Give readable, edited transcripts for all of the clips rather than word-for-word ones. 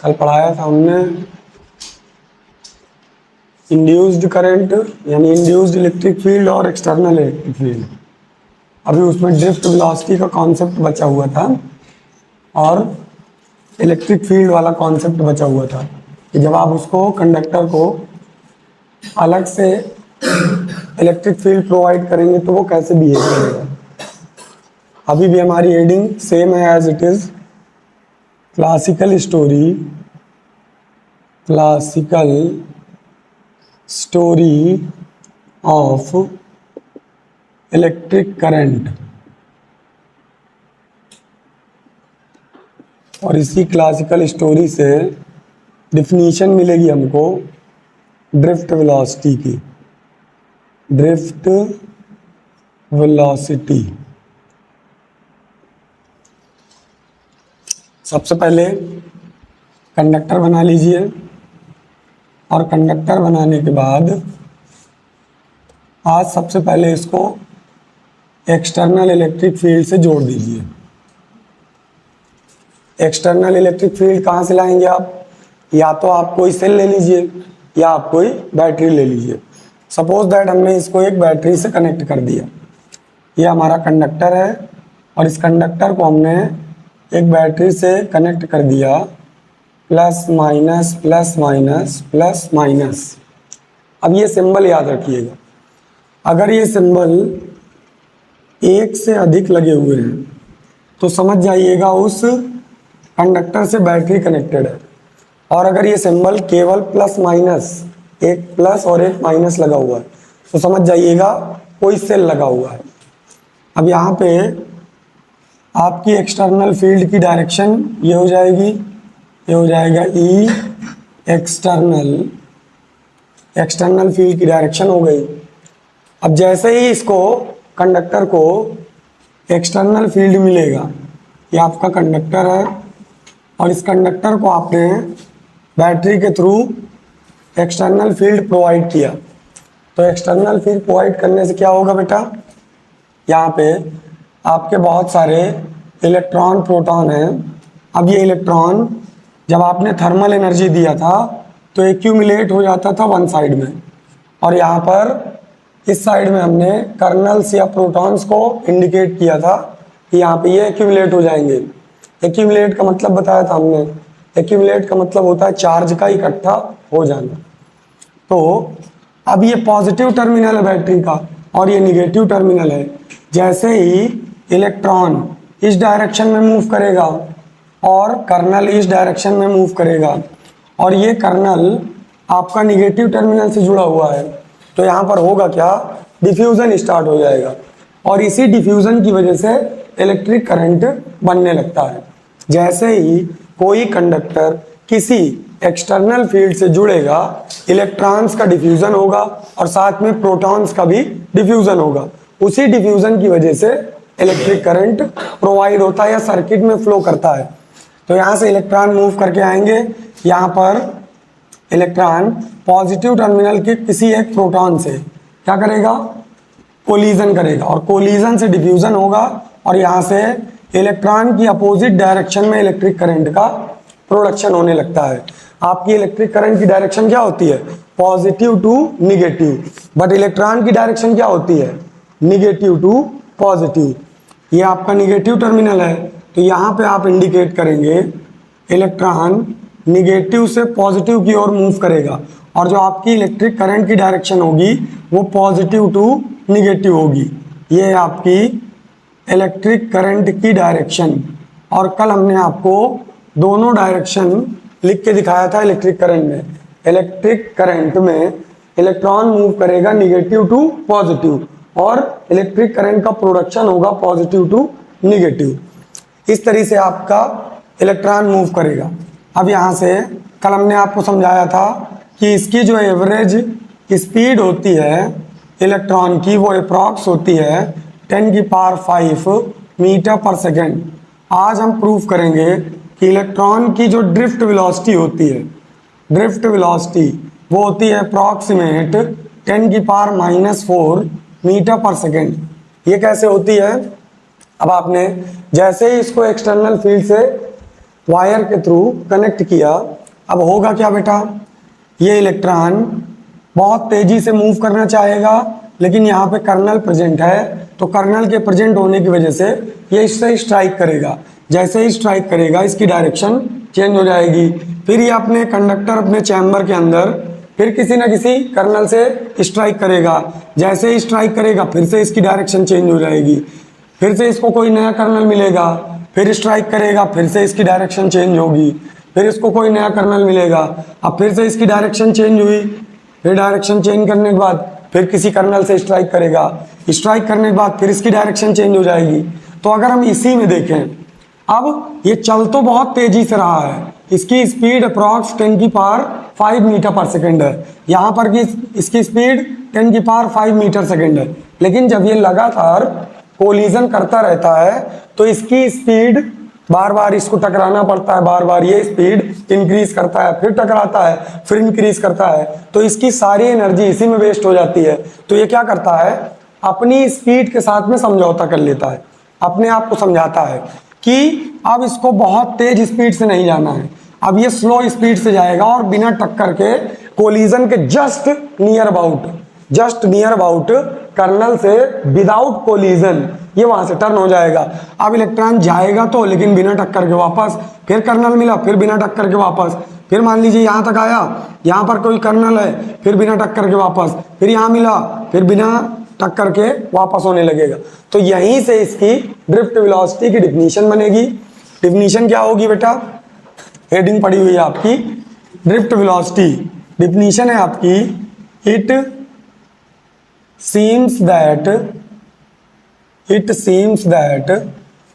कल पढ़ाया था हमने इंड्यूस्ड करंट यानी इंड्यूस्ड इलेक्ट्रिक फील्ड और एक्सटर्नल इलेक्ट्रिक फील्ड। अभी उसमें ड्रिफ्ट वेलोसिटी का कॉन्सेप्ट बचा हुआ था और इलेक्ट्रिक फील्ड वाला कॉन्सेप्ट बचा हुआ था कि जब आप उसको कंडक्टर को अलग से इलेक्ट्रिक फील्ड प्रोवाइड करेंगे तो वो कैसे बिहेव करेगा। अभी भी हमारी हेडिंग सेम है as it is, classical story of electric current. और इसी क्लासिकल स्टोरी से डिफिनीशन मिलेगी हमको ड्रिफ्ट वेलोसिटी की। ड्रिफ्ट वेलोसिटी सबसे पहले कंडक्टर बना लीजिए और कंडक्टर बनाने के बाद आज सबसे पहले इसको एक्सटर्नल इलेक्ट्रिक फील्ड से जोड़ दीजिए। एक्सटर्नल इलेक्ट्रिक फील्ड कहाँ से लाएंगे आप? या तो आप कोई सेल ले लीजिए या आप कोई बैटरी ले लीजिए। सपोज दैट हमने इसको एक बैटरी से कनेक्ट कर दिया। ये हमारा कंडक्टर है और इस कंडक्टर को हमने एक बैटरी से कनेक्ट कर दिया, plus minus plus minus plus minus. अब ये सिंबल याद रखिएगा, अगर ये सिंबल एक से अधिक लगे हुए हैं तो समझ जाइएगा उस कंडक्टर से बैटरी कनेक्टेड है। और अगर ये सिंबल केवल प्लस माइनस, एक प्लस और एक माइनस लगा हुआ है तो समझ जाइएगा कोई सेल लगा हुआ है। अब यहाँ पे आपकी एक्सटर्नल फील्ड की डायरेक्शन ये हो जाएगी, ये हो जाएगा ई एक्सटर्नल फील्ड की डायरेक्शन हो गई। अब जैसे ही इसको कंडक्टर को एक्सटर्नल फील्ड मिलेगा, ये आपका कंडक्टर है और इस कंडक्टर को आपने बैटरी के थ्रू एक्सटर्नल फील्ड प्रोवाइड किया। तो एक्सटर्नल फील्ड प्रोवाइड करने से क्या होगा बेटा, यहाँ पे आपके बहुत सारे इलेक्ट्रॉन प्रोटॉन हैं। अब ये इलेक्ट्रॉन जब आपने थर्मल एनर्जी दिया था तो एक्यूमुलेट हो जाता था वन साइड में, और यहाँ पर इस साइड में हमने कर्नल्स या प्रोटॉन्स को इंडिकेट किया था कि यहाँ पे ये एक्यूमुलेट हो जाएंगे। एक्यूमुलेट का मतलब बताया था हमने, एक्यूमुलेट का मतलब होता है चार्ज का इकट्ठा हो जाना। तो अब ये पॉजिटिव टर्मिनल है बैटरी का और ये निगेटिव टर्मिनल है। जैसे ही इलेक्ट्रॉन इस डायरेक्शन में मूव करेगा और कर्नल इस डायरेक्शन में मूव करेगा और ये कर्नल आपका निगेटिव टर्मिनल से जुड़ा हुआ है, तो यहाँ पर होगा क्या, डिफ्यूजन स्टार्ट हो जाएगा और इसी डिफ्यूजन की वजह से इलेक्ट्रिक करंट बनने लगता है। जैसे ही कोई कंडक्टर किसी एक्सटर्नल फील्ड से जुड़ेगा, इलेक्ट्रॉन्स का डिफ्यूजन होगा और साथ में प्रोटॉन्स का भी डिफ्यूजन होगा। उसी डिफ्यूजन की वजह से इलेक्ट्रिक करंट प्रोवाइड होता है या सर्किट में फ्लो करता है। तो यहाँ से इलेक्ट्रॉन मूव करके आएंगे, यहाँ पर इलेक्ट्रॉन पॉजिटिव टर्मिनल के किसी एक प्रोटॉन से क्या करेगा, कोलिजन करेगा, और कोलिजन से डिफ्यूजन होगा और यहाँ से इलेक्ट्रॉन की अपोजिट डायरेक्शन में इलेक्ट्रिक करंट का प्रोडक्शन होने लगता है। आपकी इलेक्ट्रिक करंट की डायरेक्शन क्या होती है, positive to negative, but electron की डायरेक्शन क्या होती है, निगेटिव टू पॉजिटिव। ये आपका निगेटिव टर्मिनल है, तो यहाँ पे आप इंडिकेट करेंगे इलेक्ट्रॉन निगेटिव से पॉजिटिव की ओर मूव करेगा, और जो आपकी इलेक्ट्रिक करंट की डायरेक्शन होगी वो पॉजिटिव टू निगेटिव होगी। ये है आपकी इलेक्ट्रिक करंट की डायरेक्शन। और कल हमने आपको दोनों डायरेक्शन लिख के दिखाया था इलेक्ट्रिक करंट में। इलेक्ट्रिक करंट में इलेक्ट्रॉन मूव करेगा निगेटिव टू पॉजिटिव, और इलेक्ट्रिक करंट का प्रोडक्शन होगा पॉजिटिव टू निगेटिव। इस तरीके से आपका इलेक्ट्रॉन मूव करेगा। अब यहाँ से कल हमने आपको समझाया था कि इसकी जो एवरेज स्पीड होती है इलेक्ट्रॉन की वो अप्रॉक्स होती है 10⁵ मीटर पर सेकेंड। आज हम प्रूफ करेंगे कि इलेक्ट्रॉन की जो ड्रिफ्ट वेलोसिटी होती है, ड्रिफ्ट वेलोसिटी वो होती है अप्रॉक्सीमेट 10⁻⁴ मीटर पर सेकेंड। ये कैसे होती है, अब आपने जैसे ही इसको एक्सटर्नल फील्ड से वायर के थ्रू कनेक्ट किया, अब होगा क्या बेटा, ये इलेक्ट्रॉन बहुत तेजी से मूव करना चाहेगा, लेकिन यहाँ पे कर्नल प्रेजेंट है, तो कर्नल के प्रेजेंट होने की वजह से ये इससे स्ट्राइक करेगा। जैसे ही स्ट्राइक करेगा इसकी डायरेक्शन चेंज हो जाएगी, फिर ये अपने कंडक्टर अपने चैम्बर के अंदर फिर किसी न किसी कर्नल से स्ट्राइक करेगा। जैसे ही स्ट्राइक करेगा फिर से इसकी डायरेक्शन चेंज हो जाएगी, फिर से इसको कोई नया कर्नल मिलेगा, फिर स्ट्राइक करेगा, फिर से इसकी डायरेक्शन चेंज होगी, फिर इसको कोई नया कर्नल मिलेगा, अब फिर से इसकी डायरेक्शन चेंज हुई, फिर डायरेक्शन चेंज करने के बाद फिर किसी कर्नल से स्ट्राइक करेगा, स्ट्राइक करने के बाद फिर इसकी डायरेक्शन चेंज हो जाएगी। तो अगर हम इसी में देखें, अब ये चल तो बहुत तेजी से रहा है, इसकी स्पीड अप्रॉक्स 10⁵ मीटर पर सेकेंड है, यहाँ पर की इसकी स्पीड 10⁵ मीटर सेकेंड है, लेकिन जब ये लगातार कोलिजन करता रहता है तो इसकी स्पीड बार बार इसको टकराना पड़ता है, बार बार ये स्पीड इंक्रीज करता है, फिर टकराता है, फिर इंक्रीज करता है, तो इसकी सारी एनर्जी इसी में वेस्ट हो जाती है। तो ये क्या करता है, अपनी स्पीड के साथ में समझौता कर लेता है, अपने आप को समझाता है कि अब इसको बहुत तेज स्पीड से नहीं जाना है, अब ये स्लो स्पीड से जाएगा और बिना टक्कर के कोलिजन के जस्ट नियर अबाउट कर्नल से विदाउट कोलिजन ये वहां से टर्न हो जाएगा। अब इलेक्ट्रॉन जाएगा तो, लेकिन बिना टक्कर के वापस, फिर कर्नल मिला, फिर बिना टक्कर के वापस, फिर मान लीजिए यहाँ तक आया, यहाँ पर कोई कर्नल है, फिर बिना टक्कर के वापस, फिर यहाँ मिला, फिर बिना टक्कर के वापस होने लगेगा। तो यहीं से इसकी ड्रिफ्ट वेलोसिटी की डिफिनीशन बनेगी। डिफिनीशन क्या होगी बेटा, हेडिंग पड़ी हुई है आपकी ड्रिफ्ट वेलोसिटी। डिफिनीशन है आपकी, इट सीम्स दैट,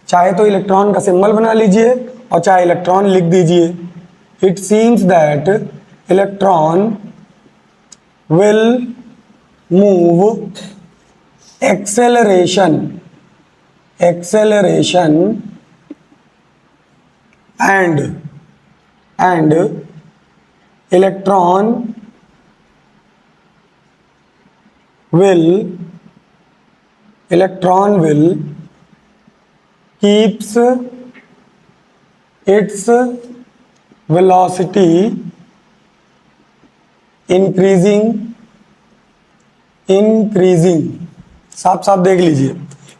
चाहे तो इलेक्ट्रॉन का सिंबल बना लीजिए और चाहे इलेक्ट्रॉन लिख दीजिए। It seems that electron will move acceleration and electron will keeps its velocity increasing। साफ साफ देख लीजिए,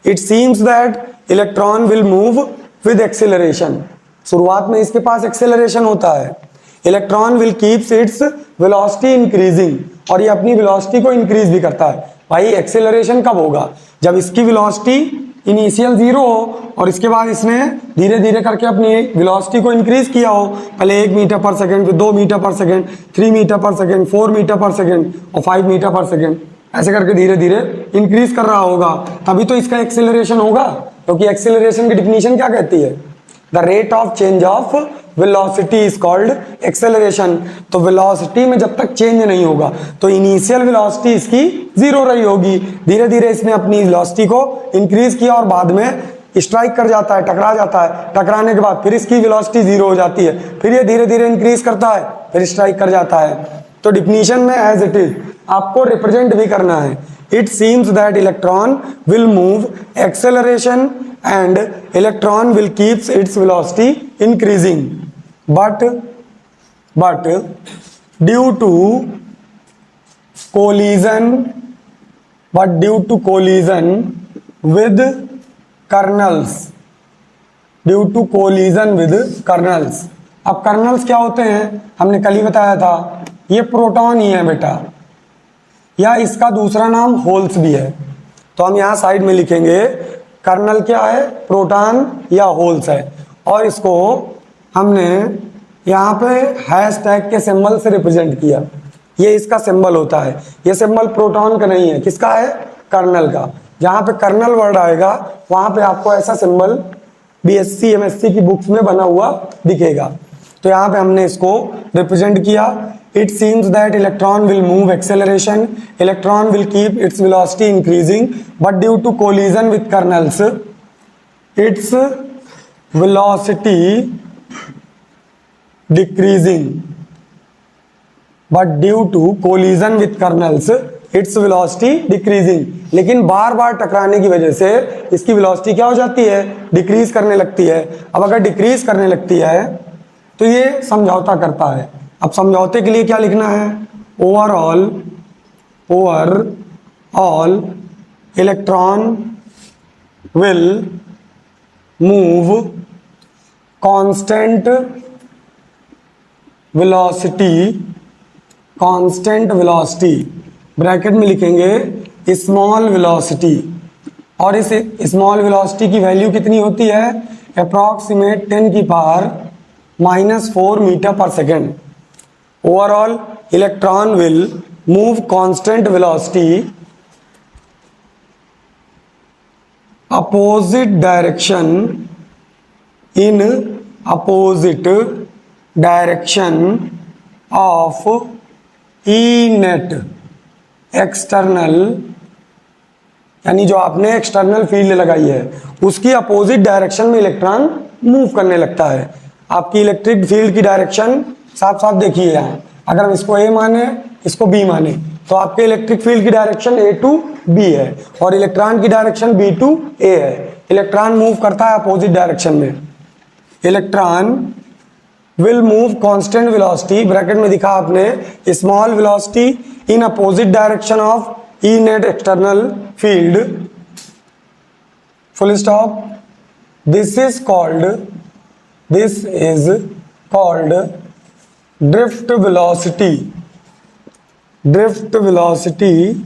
it seems that electron will move with acceleration. शुरुआत में इसके पास एक्सेलरेशन होता है, electron will keeps it's velocity increasing, और ये अपनी वेलोसिटी को इंक्रीज भी करता है। भाई एक्सेलरेशन कब होगा, जब इसकी वेलोसिटी इनिशियल 0 हो और इसके बाद इसने धीरे धीरे करके अपनी वेलोसिटी को इंक्रीज किया हो, पहले 1 मीटर पर सेकेंड, फिर 2 मीटर पर सेकेंड, 3 मीटर पर सेकेंड, 4 मीटर पर सेकेंड और 5 मीटर पर सेकेंड, ऐसे करके धीरे धीरे इंक्रीज कर रहा होगा, तभी तो इसका एक्सेलरेशन होगा। क्योंकि एक्सेलरेशन की डिफिनीशन क्या कहती है, the rate of change of velocity is called acceleration. तो वेलोसिटी में जब तक चेंज नहीं होगा तो इनिशियल वेलोसिटी इसकी 0 रही होगी, धीरे धीरे इसने अपनी वेलोसिटी को इंक्रीज किया और बाद में स्ट्राइक कर जाता है, टकरा जाता है, टकराने के बाद फिर इसकी वेलोसिटी 0 हो जाती है, फिर ये धीरे धीरे इंक्रीज करता है, स्ट्राइक कर जाता है। तो डिफिनीशन में एज इट इज आपको रिप्रेजेंट भी करना है। It seems that electron will move acceleration and electron will keeps it's velocity increasing but due to collision with kernels अब कर्नल्स क्या होते हैं हमने कल ही बताया था, ये प्रोटॉन ही है बेटा, या इसका दूसरा नाम होल्स भी है। तो हम यहाँ साइड में लिखेंगे कर्नल क्या है, प्रोटॉन या होल्स है, और इसको हमने यहाँ पे हैश टैग के सिंबल से रिप्रेजेंट किया। ये इसका सिंबल होता है, ये सिंबल प्रोटॉन का नहीं है, किसका है, कर्नल का। जहाँ पे कर्नल वर्ड आएगा वहाँ पे आपको ऐसा सिंबल बीएससी एमएससी की बुक्स में बना हुआ दिखेगा। तो यहाँ पे हमने इसको रिप्रेजेंट किया। It seems that electron will move acceleration, electron will keep its velocity increasing, but due to collision with kernels its velocity decreasing, but due to collision with kernels its velocity decreasing. लेकिन बार बार टकराने की वजह से इसकी velocity क्या हो जाती है, डिक्रीज करने लगती है। अब अगर डिक्रीज करने लगती है तो ये समझौता करता है। अब समझौते के लिए क्या लिखना है, overall electron will move constant velocity bracket में लिखेंगे स्मॉल वेलोसिटी, और इस स्मॉल वेलोसिटी की वैल्यू कितनी होती है, अप्रॉक्सीमेट 10⁻⁻⁴ मीटर पर second. Overall electron will move constant velocity opposite direction of E net external, यानी जो आपने एक्सटर्नल फील्ड लगाई है उसकी अपोजिट डायरेक्शन में इलेक्ट्रॉन मूव करने लगता है। आपकी इलेक्ट्रिक फील्ड की डायरेक्शन साफ साफ देखिए यहाँ, अगर हम इसको ए माने इसको बी माने तो आपके इलेक्ट्रिक फील्ड की डायरेक्शन ए टू बी है और इलेक्ट्रॉन की डायरेक्शन बी टू ए है। इलेक्ट्रॉन मूव करता है अपोजिट डायरेक्शन में। Electron will move constant velocity, bracket में दिखा आपने, small velocity in opposite direction of E net external field, full stop. This is called drift velocity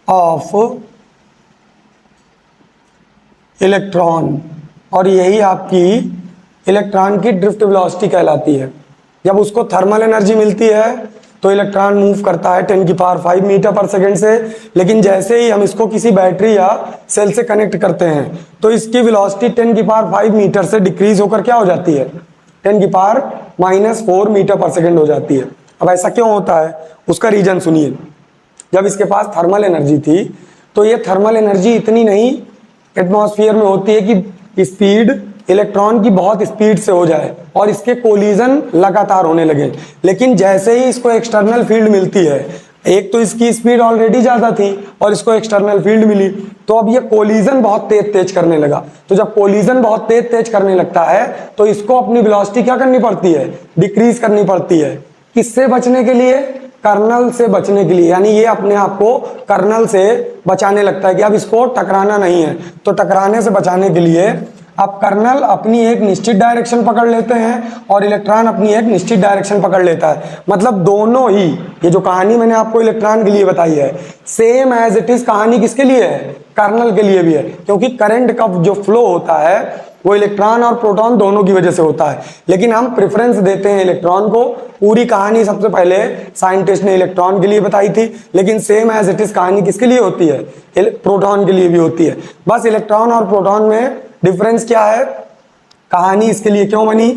of electron, और यही आपकी इलेक्ट्रॉन की ड्रिफ्ट वेलोसिटी कहलाती है। जब उसको थर्मल एनर्जी मिलती है तो इलेक्ट्रॉन मूव करता है 10⁵ मीटर पर सेकेंड से, लेकिन जैसे ही हम इसको किसी बैटरी या सेल से कनेक्ट करते हैं तो इसकी वेलोसिटी 10⁵ मीटर से डिक्रीज होकर क्या हो जाती है, 10⁻⁻⁴ मीटर पर सेकेंड हो जाती है। अब ऐसा क्यों होता है, उसका रीजन सुनिए। जब इसके पास थर्मल एनर्जी थी तो ये थर्मल एनर्जी इतनी नहीं एटमॉस्फेयर में होती है कि स्पीड इलेक्ट्रॉन की बहुत स्पीड से हो जाए और इसके कोलिजन लगातार होने लगे। लेकिन जैसे ही इसको एक्सटर्नल फील्ड मिलती है, एक तो इसकी स्पीड ऑलरेडी ज्यादा थी और इसको एक्सटर्नल फील्ड मिली, तो अब ये कोलिजन बहुत तेज करने लगा। तो जब कोलिजन बहुत तेज करने लगता है तो इसको अपनी वेलोसिटी क्या करनी पड़ती है, डिक्रीज करनी पड़ती है। किससे बचने के लिए, कर्नल से बचने के लिए, यानी ये अपने आप को कर्नल से बचाने लगता है कि अब इसको टकराना नहीं है। तो टकराने से बचाने के लिए अब कर्नल अपनी एक निश्चित डायरेक्शन पकड़ लेते हैं और इलेक्ट्रॉन अपनी एक निश्चित डायरेक्शन पकड़ लेता है। मतलब दोनों ही, ये जो कहानी मैंने आपको इलेक्ट्रॉन के लिए बताई है, सेम एज इट इज कहानी किसके लिए है, कर्नल के लिए भी है, क्योंकि करंट का जो फ्लो होता है वो इलेक्ट्रॉन और प्रोटॉन दोनों की वजह से होता है। लेकिन हम प्रेफरेंस देते हैं इलेक्ट्रॉन को। पूरी कहानी सबसे पहले साइंटिस्ट ने इलेक्ट्रॉन के लिए बताई थी, लेकिन सेम एज इट इज कहानी किसके लिए होती है, प्रोटॉन के लिए भी होती है। बस इलेक्ट्रॉन और प्रोटॉन में डिफरेंस क्या है, कहानी इसके लिए क्यों बनी,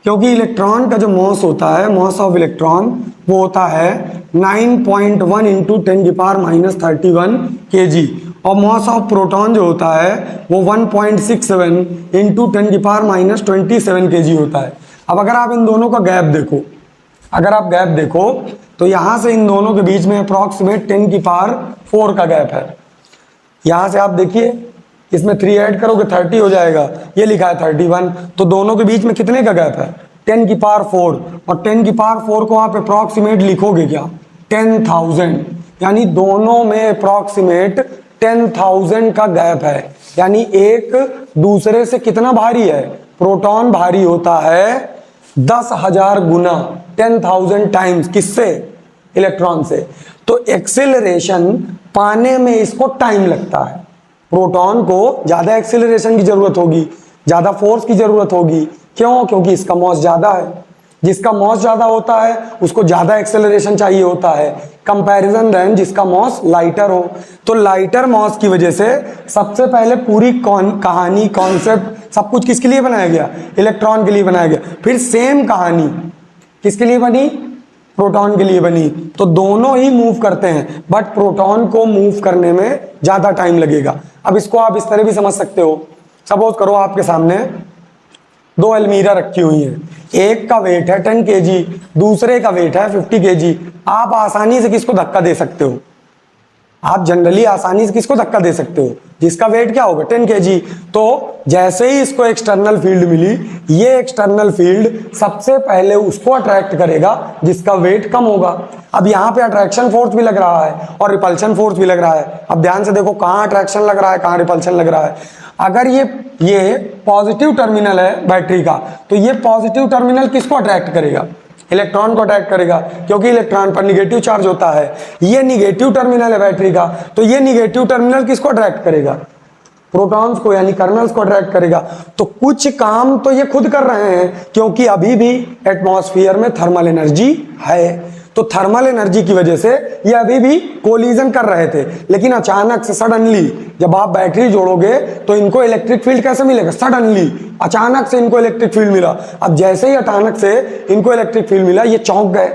क्योंकि इलेक्ट्रॉन का जो मॉस होता है, मॉस ऑफ इलेक्ट्रॉन, वो होता है 9.1 × 10⁻31 kg, और मॉस ऑफ प्रोटॉन जो होता है वो 1.67 × 10⁻27 kg होता है। अब अगर आप इन दोनों का गैप देखो, अगर आप गैप देखो तो यहां से इन दोनों के बीच में अप्रॉक्सीमेट 10 की पावर 4 का गैप है। यहां से आप देखिए इसमें 3 ऐड करोगे 30 हो जाएगा, ये लिखा है 31, तो दोनों के बीच में कितने का गैप है 10 की पावर 4, और 10 की पावर 4 को आप अप्रॉक्सीमेट लिखोगे क्या 10,000, यानी दोनों में अप्रॉक्सीमेट 10,000 का गैप है। यानी एक दूसरे से कितना भारी है, प्रोटॉन भारी होता है 10,000 गुना, 10,000 टाइम्स, किससे, इलेक्ट्रॉन से। तो एक्सेलरेशन पाने में इसको टाइम लगता है, प्रोटॉन को ज्यादा एक्सेलरेशन की जरूरत होगी, ज्यादा फोर्स की जरूरत होगी, क्यों, क्योंकि इसका मॉस ज्यादा है। जिसका मॉस ज्यादा होता है उसको ज्यादा एक्सेलरेशन चाहिए होता है, कंपैरिजन देन जिसका मॉस लाइटर हो। तो लाइटर मॉस की वजह से सबसे पहले पूरी कहानी, कॉन्सेप्ट, सब कुछ किसके लिए बनाया गया, इलेक्ट्रॉन के लिए बनाया गया। फिर सेम कहानी किसके लिए बनी, प्रोटॉन के लिए बनी। तो दोनों ही मूव करते हैं, बट प्रोटॉन को मूव करने में ज्यादा टाइम लगेगा। अब इसको आप इस तरह भी समझ सकते हो, सपोज करो आपके सामने 2 अलमीरा रखी हुई है, एक का वेट है 10 kg, दूसरे का वेट है 50 kg। आप आसानी से किसको धक्का दे सकते हो, आप जनरली आसानी से किसको धक्का दे सकते हो, जिसका वेट क्या होगा 10 kg। तो जैसे ही इसको एक्सटर्नल फील्ड मिली, ये एक्सटर्नल फील्ड सबसे पहले उसको अट्रैक्ट करेगा जिसका वेट कम होगा। अब यहाँ पे अट्रैक्शन फोर्स भी लग रहा है और रिपल्शन फोर्स भी लग रहा है। अब ध्यान से देखो कहाँ अट्रैक्शन लग रहा है, कहाँ रिपल्शन लग रहा है। अगर ये पॉजिटिव टर्मिनल है बैटरी का, तो ये पॉजिटिव टर्मिनल किसको अट्रैक्ट करेगा, इलेक्ट्रॉन को अट्रैक्ट करेगा, क्योंकि इलेक्ट्रॉन पर निगेटिव चार्ज होता है। ये निगेटिव टर्मिनल है बैटरी का, तो ये निगेटिव टर्मिनल किसको अट्रैक्ट करेगा, प्रोटॉन्स को, यानी कर्नल्स को अट्रैक्ट करेगा। तो कुछ काम तो ये खुद कर रहे हैं, क्योंकि अभी भी एटमॉस्फेयर में थर्मल एनर्जी है। तो थर्मल एनर्जी की वजह से ये अभी भी कोलिजन कर रहे थे, लेकिन अचानक से सडनली जब आप बैटरी जोड़ोगे तो इनको इलेक्ट्रिक फील्ड कैसे मिलेगा, सडनली अचानक से इनको इलेक्ट्रिक फील्ड मिला। अब जैसे ही अचानक से इनको इलेक्ट्रिक फील्ड मिला, ये चौंक गए,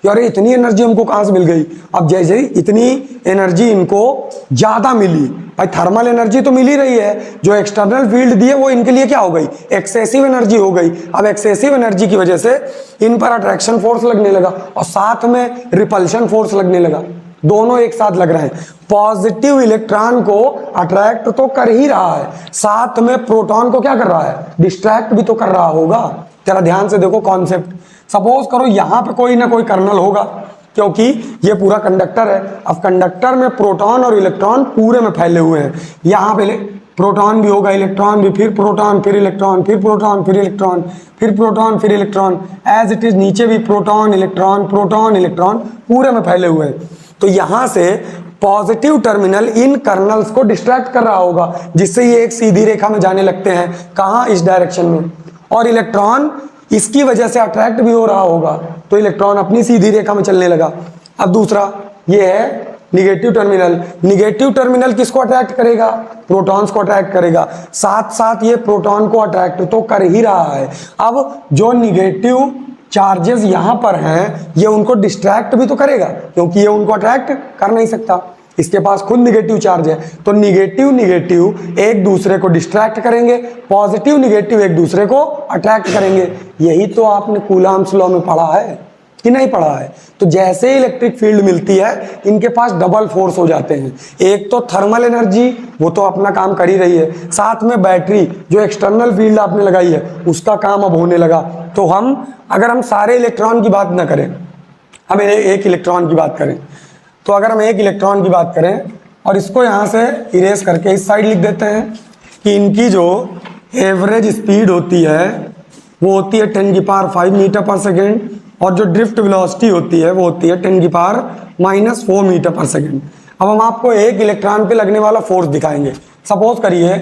अरे इतनी एनर्जी हमको कहां से मिल गई। अब जैसे ही इतनी एनर्जी इनको ज्यादा मिली, भाई थर्मल एनर्जी तो मिल ही रही है, जो एक्सटर्नल फील्ड दिए वो इनके लिए क्या हो गई, एक्सेसिव एनर्जी हो गई। अब एक्सेसिव एनर्जी की वजह से इन पर अट्रैक्शन फोर्स लगने लगा और साथ में रिपल्शन फोर्स लगने लगा, दोनों एक साथ लग रहे हैं। पॉजिटिव इलेक्ट्रॉन को अट्रैक्ट तो कर ही रहा है, साथ में प्रोटॉन को क्या कर रहा है, डिस्ट्रैक्ट भी तो कर रहा होगा। जरा ध्यान से देखो कॉन्सेप्ट। सपोज करो यहां पे कोई ना कोई कर्नल होगा, क्योंकि ये पूरा कंडक्टर है। अब कंडक्टर में प्रोटॉन और इलेक्ट्रॉन पूरे में फैले हुए हैं, यहाँ पे प्रोटॉन भी होगा, इलेक्ट्रॉन भी, फिर प्रोटॉन, फिर इलेक्ट्रॉन, फिर प्रोटॉन, फिर इलेक्ट्रॉन, फिर प्रोटॉन, फिर इलेक्ट्रॉन, एज इट इज नीचे भी प्रोटॉन इलेक्ट्रॉन पूरे में फैले हुए हैं। तो यहां से पॉजिटिव टर्मिनल इन कर्नल्स को डिस्ट्रैक्ट कर रहा होगा, जिससे ये एक सीधी रेखा में जाने लगते हैं, कहां, इस डायरेक्शन में, और इलेक्ट्रॉन इसकी वजह से अट्रैक्ट भी हो रहा होगा, तो इलेक्ट्रॉन अपनी सीधी रेखा में चलने लगा। अब दूसरा ये है निगेटिव टर्मिनल। निगेटिव टर्मिनल किसको अट्रैक्ट करेगा, प्रोटॉन्स को अट्रैक्ट करेगा, साथ साथ ये प्रोटॉन को अट्रैक्ट तो कर ही रहा है। अब जो निगेटिव चार्जेस यहां पर हैं, ये उनको डिस्ट्रैक्ट भी तो करेगा, क्योंकि ये उनको अट्रैक्ट कर नहीं सकता, इसके पास खुद निगेटिव चार्ज है। तो निगेटिव निगेटिव एक दूसरे को डिस्ट्रैक्ट करेंगे, पॉजिटिव निगेटिव एक दूसरे को अट्रैक्ट करेंगे। यही तो आपने कूलम्ब्स लॉ में पढ़ा है कि नहीं पढ़ा है। तो जैसे ही इलेक्ट्रिक फील्ड मिलती है, इनके पास डबल फोर्स हो जाते हैं। एक तो थर्मल एनर्जी, वो तो अपना काम कर ही रही है, साथ में बैटरी जो एक्सटर्नल फील्ड आपने लगाई है उसका काम अब होने लगा। तो अगर हम सारे इलेक्ट्रॉन की बात ना करें, हम एक इलेक्ट्रॉन की बात करें, तो अगर हम एक इलेक्ट्रॉन की बात करें और इसको यहाँ से इरेज करके इस साइड लिख देते हैं कि इनकी जो एवरेज स्पीड होती है वो होती है 10 की पावर 5 मीटर पर सेकेंड, और जो ड्रिफ्ट वेलोसिटी होती है वो होती है 10 की पावर -4 मीटर पर सेकेंड। अब हम आपको एक इलेक्ट्रॉन पे लगने वाला फोर्स दिखाएंगे। सपोज करिए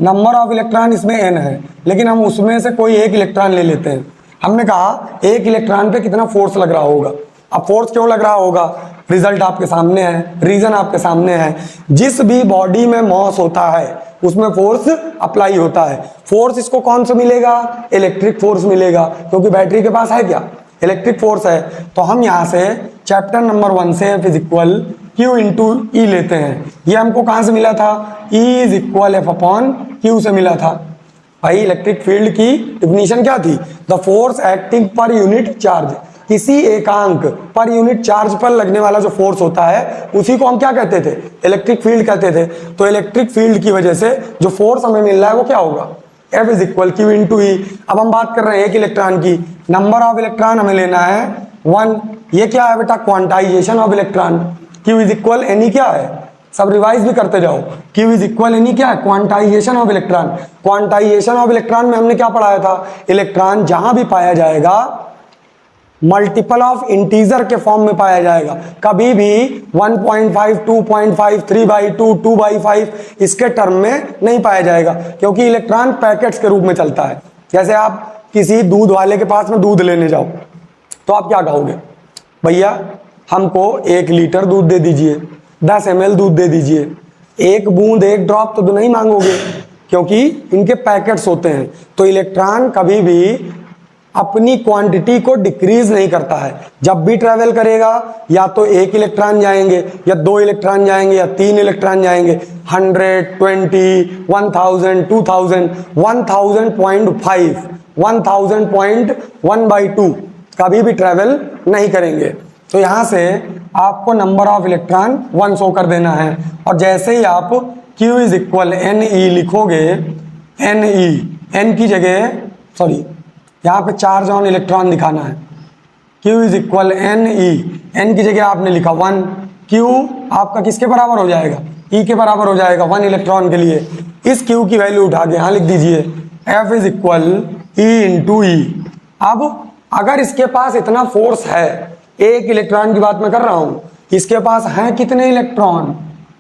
नंबर ऑफ इलेक्ट्रॉन इसमें n है, लेकिन हम उसमें से कोई एक इलेक्ट्रॉन ले लेते हैं। हमने कहा एक इलेक्ट्रॉन पे कितना फोर्स लग रहा होगा। अब फोर्स क्यों लग रहा होगा, रिजल्ट आपके सामने है, रीजन आपके सामने है। जिस भी बॉडी में मॉस होता है उसमें फोर्स अप्लाई होता है। फोर्स इसको कौन सा मिलेगा, इलेक्ट्रिक फोर्स मिलेगा, क्योंकि बैटरी के पास है क्या, इलेक्ट्रिक फोर्स है। तो हम यहाँ से चैप्टर नंबर 1 से F = Q × E लेते हैं। ये हमको कहाँ से मिला था, E = F/Q से मिला था। भाई इलेक्ट्रिक फील्ड की डिफिनीशन क्या थी, the force acting per unit charge. किसी एकांक पर यूनिट चार्ज पर लगने वाला जो फोर्स होता है उसी को हम क्या कहते थे, इलेक्ट्रिक फील्ड कहते थे। तो इलेक्ट्रिक फील्ड की वजह से जो फोर्स हमें मिल रहा है वो क्या होगा, F is equal Q into E. अब हम बात कर रहे हैं एक इलेक्ट्रॉन की, नंबर ऑफ इलेक्ट्रॉन हमें लेना है 1। ये क्या है बेटा, quantization of electron. Q is equal any क्या है, सब रिवाइज भी करते जाओ, Q इज इक्वल एनी क्या है, quantization of electron. Quantization of electron में हमने क्या पढ़ाया था, इलेक्ट्रॉन जहां भी पाया जाएगा मल्टीपल ऑफ इंटीजर के फॉर्म में पाया जाएगा, कभी भी 1.5, 2.5, 3/2, 2/5 इसके टर्म में नहीं पाया जाएगा, क्योंकि इलेक्ट्रॉन पैकेट्स के रूप में चलता है। जैसे आप किसी दूध वाले के पास में दूध लेने जाओ तो आप क्या कहोगे, भैया हमको 1 लीटर दूध दे दीजिए, 10 ml दूध दे दीजिए, 1 बूंद 1 ड्रॉप तो नहीं मांगोगे, क्योंकि इनके पैकेट्स होते हैं। तो इलेक्ट्रॉन कभी भी अपनी क्वांटिटी को डिक्रीज नहीं करता है, जब भी ट्रेवल करेगा या तो 1 इलेक्ट्रॉन जाएंगे या 2 इलेक्ट्रॉन जाएंगे या 3 इलेक्ट्रॉन जाएंगे, 100, 20, 1000, 2000, 1000.5, 1000.1/2 कभी भी ट्रेवल नहीं करेंगे। तो यहां से आपको नंबर ऑफ इलेक्ट्रॉन 1 शो कर देना है, और जैसे ही आप Q इज इक्वल Ne लिखोगे, N की जगह सॉरी यहाँ पे चार्ज ऑन इलेक्ट्रॉन दिखाना है, Q is equal Ne, N की जगह आपने लिखा 1, Q आपका किसके बराबर हो जाएगा, E के बराबर हो जाएगा 1 इलेक्ट्रॉन के लिए। इस Q की वैल्यू उठा के यहाँ लिख दीजिए, F is equal E into E. अब अगर इसके पास इतना फोर्स है, 1 इलेक्ट्रॉन की बात मैं कर रहा हूँ, इसके पास है कितने इलेक्ट्रॉन,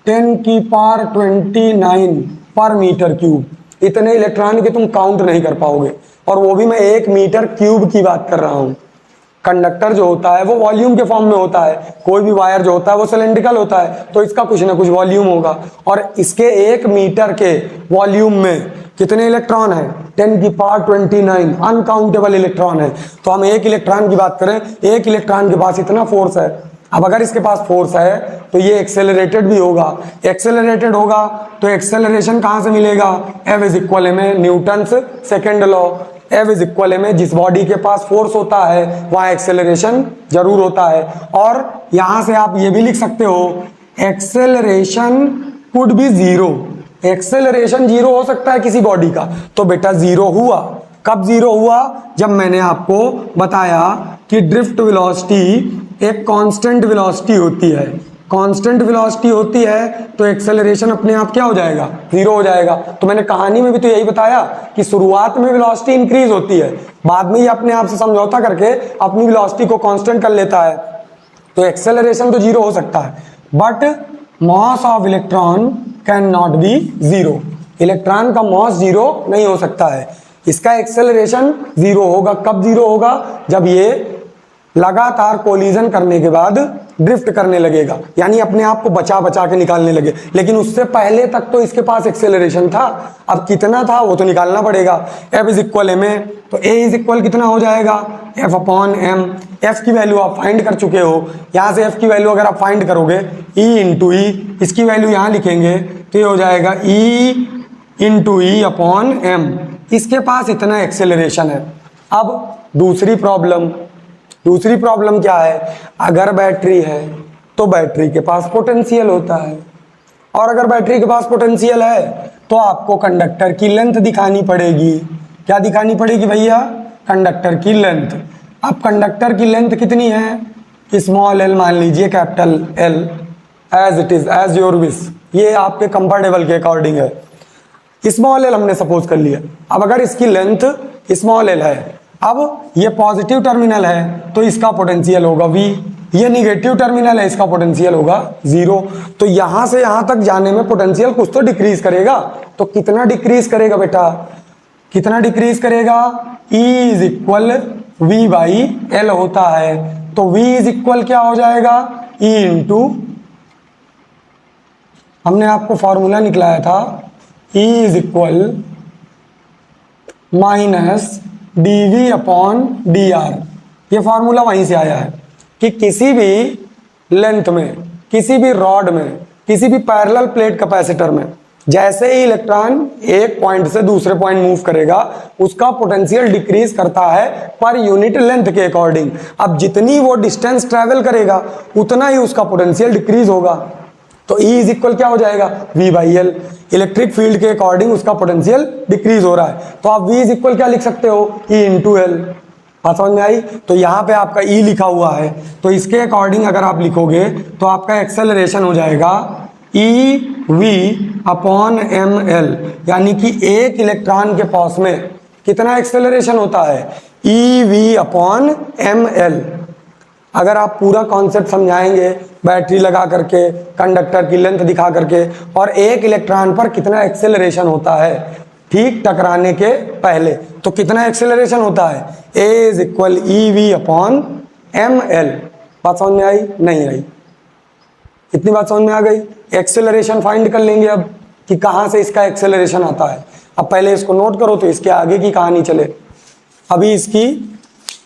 10⁻29 पर मीटर क्यूब। इतने इलेक्ट्रॉन के तुम काउंट नहीं कर पाओगे, और वो भी मैं 1 मीटर क्यूब की बात कर रहा हूं। कंडक्टर जो होता है वो वॉल्यूम के फॉर्म में होता है, कोई भी वायर जो होता है वो सिलेंड्रिकल होता है, तो इसका कुछ ना कुछ वॉल्यूम होगा, और इसके 1 मीटर के वॉल्यूम में कितने इलेक्ट्रॉन है, 10⁻29 अनकाउंटेबल इलेक्ट्रॉन है। तो हम 1 इलेक्ट्रॉन की बात करें, 1 इलेक्ट्रॉन के पास इतना फोर्स है। अब अगर इसके पास फोर्स है तो ये एक्सेलरेटेड भी होगा, एक्सेलरेटेड होगा तो एक्सेलरेशन कहां से मिलेगा, F इज इक्वल में Newton's second law, F is equal में जिस बॉडी के पास फोर्स होता है वहां एक्सेलरेशन जरूर होता है। और यहां से आप ये भी लिख सकते हो, acceleration could be zero, acceleration zero हो सकता है किसी बॉडी का। तो बेटा जीरो हुआ, कब जीरो हुआ, जब मैंने आपको बताया कि ड्रिफ्ट वेलोसिटी एक कांस्टेंट वेलोसिटी होती है, कांस्टेंट वेलोसिटी होती है तो एक्सेलरेशन अपने आप क्या हो जाएगा, जीरो हो जाएगा। तो मैंने कहानी में भी तो यही बताया कि शुरुआत में वेलोसिटी इंक्रीज होती है, बाद में ये अपने आप से समझौता करके अपनी वेलोसिटी को कांस्टेंट कर लेता है, तो एक्सेलरेशन तो जीरो हो सकता है, but mass of electron can not be zero. Electron का मास जीरो नहीं हो सकता है, इसका एक्सेलरेशन जीरो होगा। कब जीरो होगा, जब ये लगातार कोलिजन करने के बाद ड्रिफ्ट करने लगेगा, यानी अपने आप को बचा बचा के निकालने लगे। लेकिन उससे पहले तक तो इसके पास एक्सेलरेशन था, अब कितना था वो तो निकालना पड़ेगा। F इज इक्वल m, तो A इज इक्वल कितना हो जाएगा, F अपॉन m। F की वैल्यू आप फाइंड कर चुके हो, यहाँ से F की वैल्यू अगर आप फाइंड करोगे E इंटू ई, इसकी वैल्यू यहाँ लिखेंगे तो ये हो जाएगा E इंटू ई अपॉन m। इसके पास इतना एक्सेलरेशन है। अब दूसरी प्रॉब्लम क्या है, अगर बैटरी है तो बैटरी के पास पोटेंशियल होता है, और अगर बैटरी के पास पोटेंशियल है तो आपको कंडक्टर की लेंथ दिखानी पड़ेगी। क्या दिखानी पड़ेगी भैया, कंडक्टर की लेंथ। अब कंडक्टर की लेंथ कितनी है, स्मॉल l मान लीजिए, capital L, as it is, as your wish, ये आपके कंफर्टेबल के अकॉर्डिंग है। स्मॉल l हमने सपोज कर लिया। अब अगर इसकी लेंथ स्मॉल l है, अब ये पॉजिटिव टर्मिनल है तो इसका पोटेंशियल होगा V, ये निगेटिव टर्मिनल है, इसका पोटेंशियल होगा 0। तो यहां से यहां तक जाने में पोटेंशियल कुछ तो डिक्रीज करेगा, तो कितना डिक्रीज करेगा बेटा, कितना डिक्रीज करेगा, E इज इक्वल V/L होता है, तो V इज इक्वल क्या हो जाएगा, E इंटू, हमने आपको फॉर्मूला निकलाया था, E is equal minus dV upon dr। ये फॉर्मूला वहीं से आया है कि किसी भी लेंथ में, किसी भी रॉड में, किसी भी पैरेलल प्लेट कैपेसिटर में जैसे ही इलेक्ट्रॉन एक पॉइंट से दूसरे पॉइंट मूव करेगा उसका पोटेंशियल डिक्रीज करता है पर यूनिट लेंथ के अकॉर्डिंग। अब जितनी वो डिस्टेंस ट्रेवल करेगा उतना ही उसका पोटेंशियल डिक्रीज होगा। तो E इज इक्वल क्या हो जाएगा, V by L. Electric field के अकॉर्डिंग उसका पोटेंशियल डिक्रीज हो रहा है, तो आप V इज इक्वल क्या लिख सकते हो, E इंटू एल। बात समझ में आई। तो यहाँ पे आपका E लिखा हुआ है, तो इसके अकॉर्डिंग अगर आप लिखोगे तो आपका एक्सेलरेशन हो जाएगा E V upon M L, यानी कि एक इलेक्ट्रॉन के पास में कितना एक्सेलरेशन होता है, E V upon M L. अगर आप पूरा कॉन्सेप्ट समझाएंगे बैटरी लगा करके, कंडक्टर की लेंथ दिखा करके, और एक इलेक्ट्रॉन पर कितना एक्सेलरेशन होता है ठीक टकराने के पहले, तो कितना एक्सेलरेशन होता है, A is equal E V upon M L. बात समझ में आई, नहीं आई, इतनी बात समझ में आ गई। एक्सेलरेशन फाइंड कर लेंगे अब कि कहाँ से इसका एक्सेलरेशन आता है। अब पहले इसको नोट करो तो इसके आगे की कहानी चले। अभी इसकी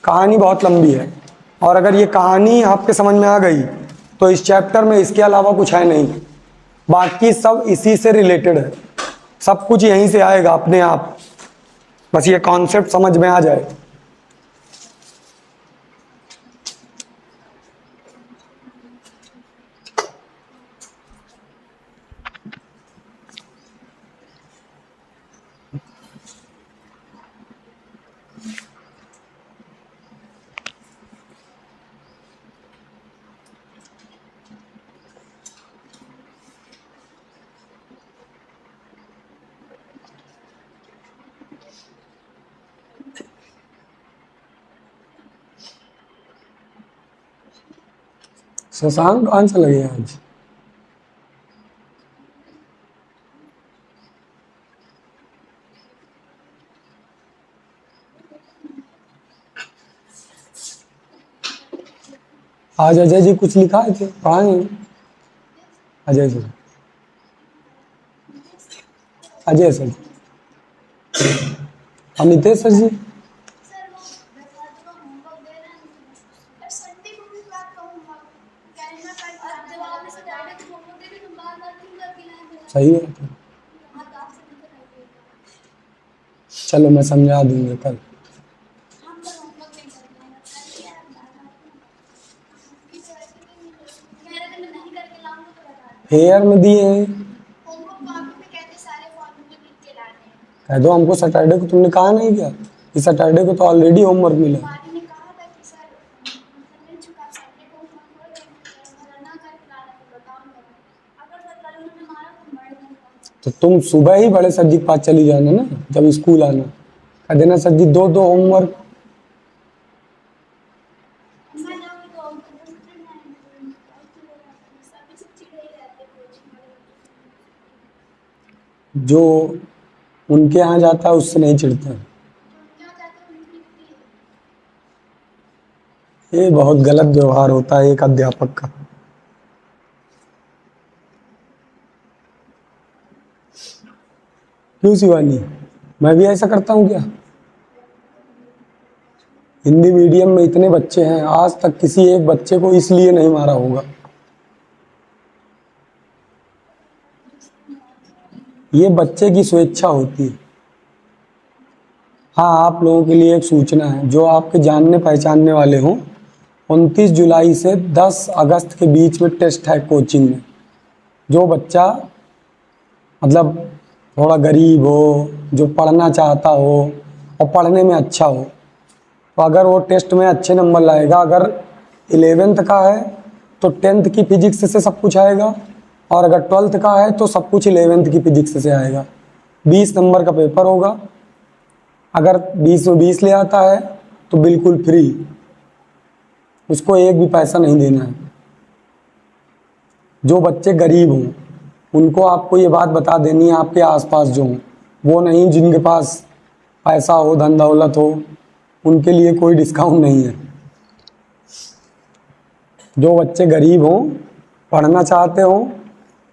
कहानी बहुत लंबी है, और अगर ये कहानी आपके समझ में आ गई तो इस चैप्टर में इसके अलावा कुछ है नहीं, बाकी सब इसी से रिलेटेड है, सब कुछ यहीं से आएगा अपने आप, बस ये कॉन्सेप्ट समझ में आ जाए। शशांक कौन सा लगे आज, आज अजय जी कुछ लिखा थे, पढ़ा नहीं, Ajay sir, Ajay sir, Amitesh sir ji, सही है। चलो मैं समझा दूंगा कल। फेयर में दिए हैं, कह दो हमको सैटरडे को, तुमने कहा नहीं क्या कि सैटरडे को तो ऑलरेडी होमवर्क मिला। तो तुम सुबह ही बड़े सर जी के पास चली जाना ना, जब स्कूल आना, कह देना सर जी दो दो होमवर्क। जो उनके यहाँ जाता है उससे नहीं चिढ़ता। ये बहुत गलत व्यवहार होता है एक अध्यापक का। क्यों शिवानी, मैं भी ऐसा करता हूँ क्या? हिंदी मीडियम में इतने बच्चे हैं, आज तक किसी एक बच्चे को इसलिए नहीं मारा होगा। ये बच्चे की स्वेच्छा होती है। हाँ, आप लोगों के लिए एक सूचना है, जो आपके जानने पहचानने वाले हों, 29 जुलाई से 10 अगस्त के बीच में टेस्ट है कोचिंग में। जो बच्चा मतलब थोड़ा गरीब हो, जो पढ़ना चाहता हो और पढ़ने में अच्छा हो, तो अगर वो टेस्ट में अच्छे नंबर लाएगा, अगर 11th का है तो 10th की फिजिक्स से सब कुछ आएगा, और अगर 12th का है तो सब कुछ 11th की फिजिक्स से आएगा। 20 नंबर का पेपर होगा, अगर 20 में 20 ले आता है तो बिल्कुल फ्री, उसको एक भी पैसा नहीं देना है। जो बच्चे गरीब हों उनको आपको ये बात बता देनी है, आपके आसपास जो हों, वो नहीं जिनके पास पैसा हो, धन दौलत हो, उनके लिए कोई डिस्काउंट नहीं है। जो बच्चे गरीब हों, पढ़ना चाहते हो,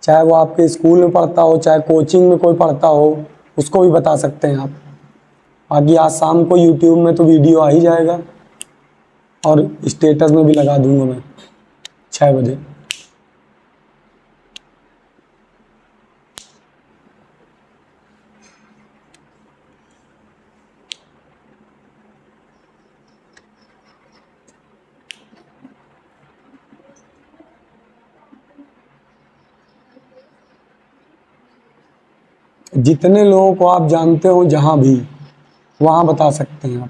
चाहे वो आपके स्कूल में पढ़ता हो, चाहे कोचिंग में कोई पढ़ता हो, उसको भी बता सकते हैं आप। बाकी आज शाम को यूट्यूब में तो वीडियो आ ही जाएगा, और स्टेटस में भी लगा दूंगा मैं 6 बजे। जितने लोगों को आप जानते हो जहाँ भी, वहाँ बता सकते हैं आप।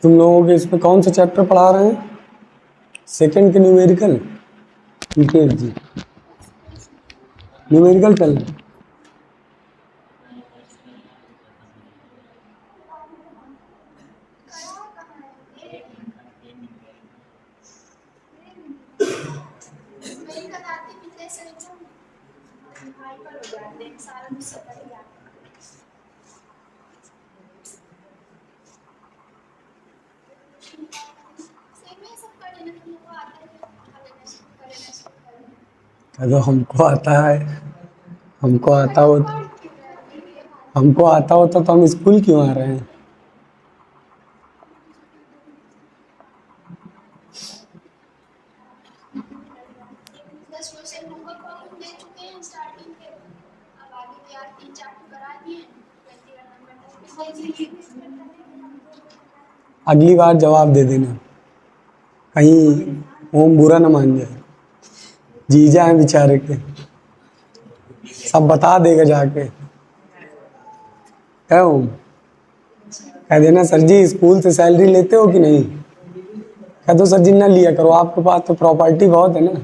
तुम लोगों के इसमें कौन सा चैप्टर पढ़ा रहे हैं? सेकंड के न्यूमेरिकल? निकेश जी न्यूमेरिकल चल रहे हैं। अगर हमको आता है, हमको आता हो हमको आता होता तो हम स्कूल क्यों आ रहे हैं? अगली बार जवाब दे देना, कहीं ओम बुरा ना मान जाए। जीजा है बेचारे के, सब बता देगा जाके। क्या ओम, कह देना सर जी स्कूल से सैलरी लेते हो कि नहीं? कह दो सर जी ना लिया करो, आपके पास तो प्रॉपर्टी बहुत है ना।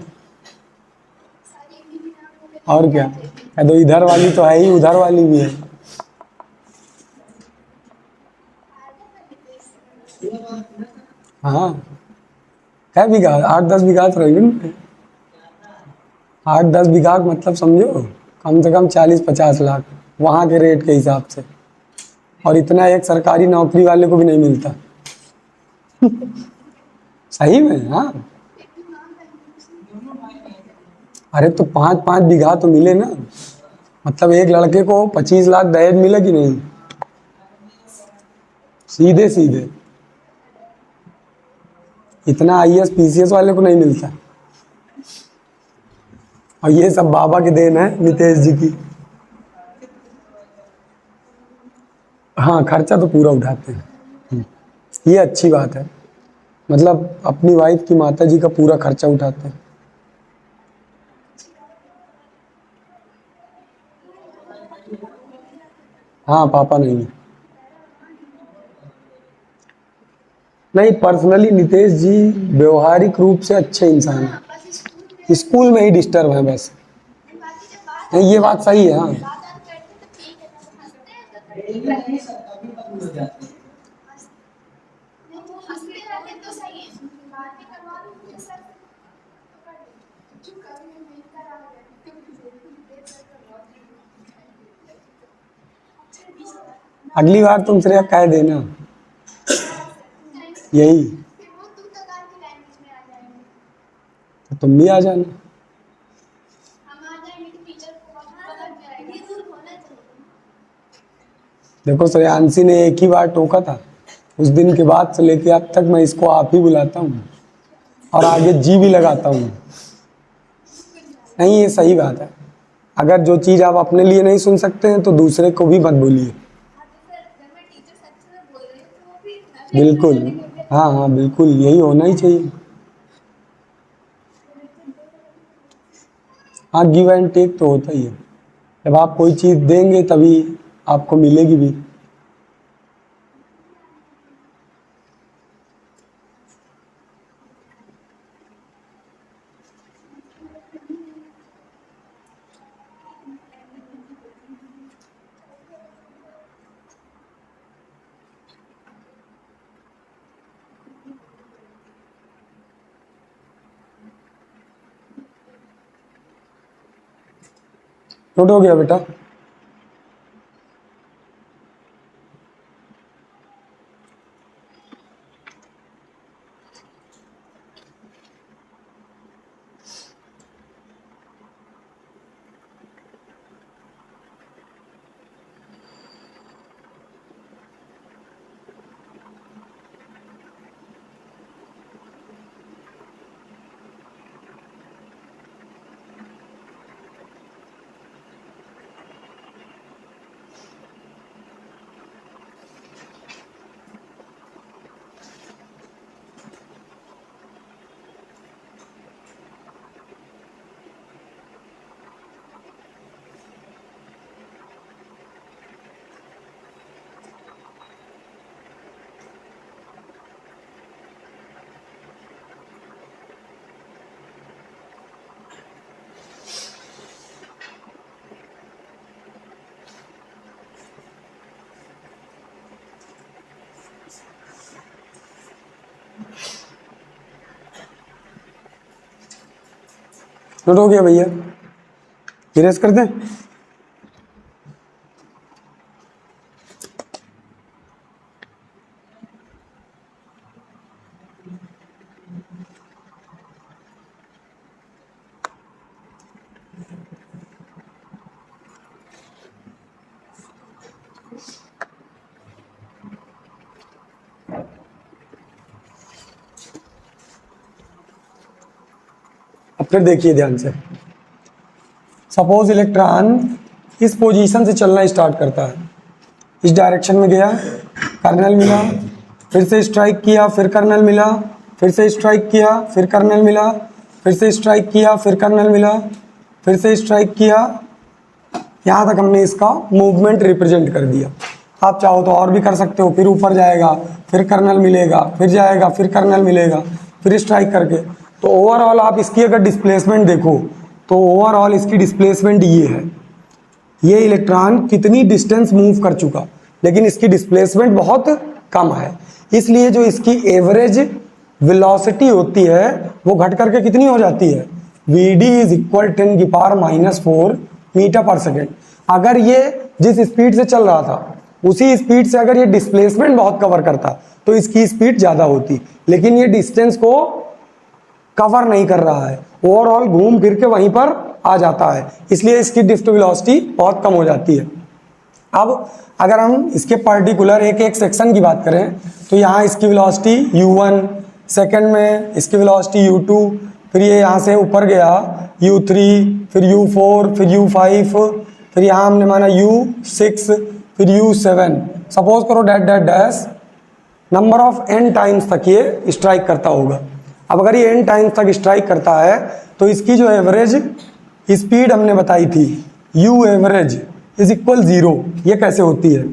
और क्या, कह दो इधर वाली तो है ही, उधर वाली भी है। हाँ, है बीघा, 8-10 बीघा तो रहेगी ना। 8-10 बीघा का मतलब समझो, कम से कम 40-50 लाख वहाँ के रेट के हिसाब से। और इतना एक सरकारी नौकरी वाले को भी नहीं मिलता। सही में, हाँ। अरे तो 5-5 बीघा तो मिले ना, मतलब एक लड़के को 25 लाख दहेज मिले कि नहीं? सीधे सीधे। इतना आईएएस पीसीएस वाले को नहीं मिलता। और ये सब बाबा की देन है, नितेश जी की। हाँ, खर्चा तो पूरा उठाते हैं। ये अच्छी बात है, मतलब अपनी वाइफ की माता जी का पूरा खर्चा उठाते हैं। हाँ, पापा नहीं है। नहीं, पर्सनली नितेश जी व्यवहारिक रूप से अच्छे इंसान हैं, स्कूल में ही डिस्टर्ब हैं बस। नहीं, ये बात सही है। हाँ, अगली बार तुम सिर्फ कह देना यही, तो तुम भी आ जाना। देखो श्रेयांशी ने एक ही बार टोका था, उस दिन के बाद से लेके अब तक मैं इसको आप ही बुलाता हूँ। और आगे जी भी लगाता हूँ। नहीं, ये सही बात है। अगर जो चीज़ आप अपने लिए नहीं सुन सकते हैं तो दूसरे को भी मत बोलिए। बिल्कुल, हाँ हाँ बिल्कुल, यही होना ही चाहिए। हाँ, गिव एंड टेक तो होता ही है। जब आप कोई चीज़ देंगे तभी आपको मिलेगी भी। नोट हो गया बेटा? नोट हो गया भैया? इरेज कर दें? अब फिर देखिए ध्यान से। सपोज इलेक्ट्रॉन इस पोजीशन से चलना स्टार्ट करता है, इस डायरेक्शन में गया, कर्नल मिला, फिर से स्ट्राइक किया, फिर कर्नल मिला, फिर से स्ट्राइक किया, फिर कर्नल मिला, फिर से स्ट्राइक किया, फिर कर्नल मिला, फिर से स्ट्राइक किया। यहाँ तक हमने इसका मूवमेंट रिप्रेजेंट कर दिया। आप चाहो तो और भी कर सकते हो, फिर ऊपर जाएगा, फिर कर्नल मिलेगा, फिर जाएगा, फिर कर्नल मिलेगा, फिर स्ट्राइक करके। तो ओवरऑल आप इसकी अगर डिस्प्लेसमेंट देखो तो ओवरऑल इसकी डिस्प्लेसमेंट ये है। ये इलेक्ट्रॉन कितनी डिस्टेंस मूव कर चुका, लेकिन इसकी डिस्प्लेसमेंट बहुत कम है। इसलिए जो इसकी एवरेज वेलोसिटी होती है वो घट करके कितनी हो जाती है, Vd इज इक्वल 10⁻⁴ मीटर पर सेकेंड। अगर ये जिस स्पीड से चल रहा था उसी स्पीड से अगर ये डिस्प्लेसमेंट बहुत कवर करता तो इसकी स्पीड ज़्यादा होती, लेकिन ये डिस्टेंस को कवर नहीं कर रहा है, ओवरऑल घूम फिर के वहीं पर आ जाता है, इसलिए इसकी ड्रिफ्ट वेलोसिटी बहुत कम हो जाती है। अब अगर हम इसके पर्टिकुलर एक एक सेक्शन की बात करें तो यहाँ इसकी वेलोसिटी u1, सेकंड में इसकी वेलोसिटी u2, फिर ये यहाँ से ऊपर गया u3, फिर u4, फिर u5, फिर यहाँ हमने माना u6, फिर u7। सपोज करो that that dash number of n times तक ये स्ट्राइक करता होगा। अब अगर ये n टाइम्स तक स्ट्राइक करता है तो इसकी जो एवरेज स्पीड हमने बताई थी u एवरेज इज इक्वल 0। ये कैसे होती है,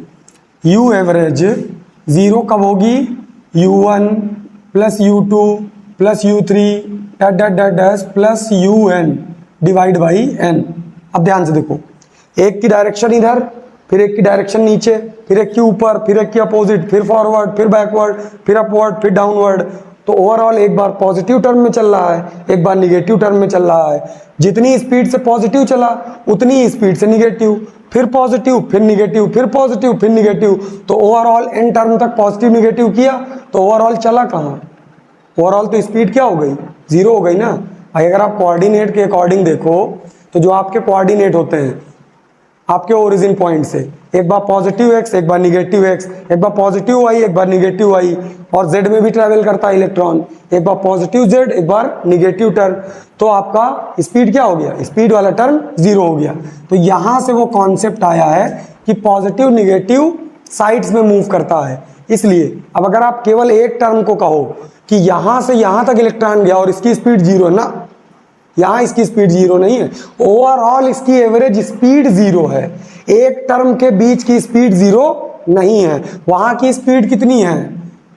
u एवरेज 0 कब होगी, u1 plus u2 plus u3 that that that dash plus un divide by n। अब ध्यान से देखो, एक की डायरेक्शन इधर, फिर एक की डायरेक्शन नीचे, फिर एक की ऊपर, फिर एक की अपोजिट, फिर फॉरवर्ड, फिर बैकवर्ड, फिर अपवर्ड, फिर डाउनवर्ड। तो ओवरऑल एक बार पॉजिटिव टर्म में चल रहा है, एक बार निगेटिव टर्म में चल रहा है। जितनी स्पीड से पॉजिटिव चला उतनी स्पीड से निगेटिव, फिर पॉजिटिव, फिर निगेटिव, फिर पॉजिटिव, फिर निगेटिव। तो ओवरऑल एन टर्म तक पॉजिटिव निगेटिव किया तो ओवरऑल चला कहाँ, ओवरऑल तो स्पीड क्या हो गई, 0 हो गई ना। अगर आप कोऑर्डिनेट के अकॉर्डिंग देखो तो जो आपके कोऑर्डिनेट होते हैं आपके ओरिजिन पॉइंट से, एक बार पॉजिटिव एक्स, एक बार निगेटिव एक्स, एक बार पॉजिटिव वाई, एक बार निगेटिव वाई, और जेड में भी ट्रेवल करता है इलेक्ट्रॉन, एक बार पॉजिटिव जेड, एक बार निगेटिव टर्म। तो आपका स्पीड क्या हो गया, स्पीड वाला टर्म 0 हो गया। तो यहां से वो कॉन्सेप्ट आया है कि पॉजिटिव निगेटिव साइड्स में मूव करता है। इसलिए अब अगर आप केवल एक टर्म को कहो कि यहां से यहां तक इलेक्ट्रॉन गया और इसकी स्पीड 0 है ना, यहां इसकी स्पीड 0 नहीं है, ओवरऑल इसकी एवरेज स्पीड 0 है, एक टर्म के बीच की स्पीड 0 नहीं है। वहां की स्पीड कितनी है,